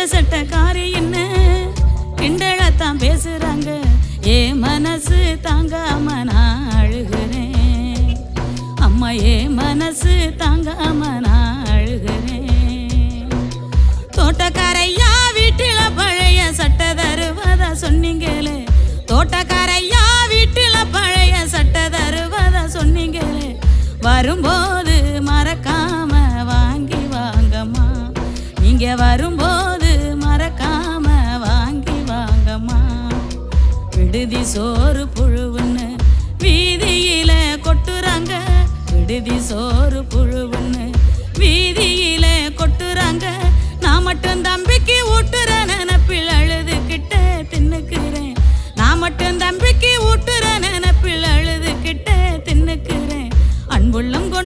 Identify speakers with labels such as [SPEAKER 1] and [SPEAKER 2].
[SPEAKER 1] சட்டக்காரி என்ன கிண்டலத்தான் பேசுறாங்க. ஏ மனசு தாங்காம நான் அழுகிறேன். அம்மா ஏ மனசு தாங்காம நான் அழுகிறேன். தோட்டக்காரையா வீட்டில பழைய சட்டை தருவதா சொன்னீங்களே. தோட்டக்காரையா வீட்டில பழைய சட்டை தருவதா சொன்னீங்களே. வரும்போது மறக்காம வாங்கி வாங்கம்மா. நீங்க வரும்போது மறக்காம வாங்கி வாங்கம்மா. விடுதி சோறு புழுவுன்னு வீதியில கொட்டுறாங்க. விடுதி சோறு புழுவுன்னு வீதியில கொட்டுறாங்க. நான் மட்டும் தம்பிக்கு ஊட்டுற நினப்பில் அழுதுகிட்ட தின்னுக்கிறேன். நான் மட்டும் தம்பிக்கு ஊட்டுற நினப்பில் அழுதுகிட்ட தின்னுக்கிறேன். அன்புள்ளம்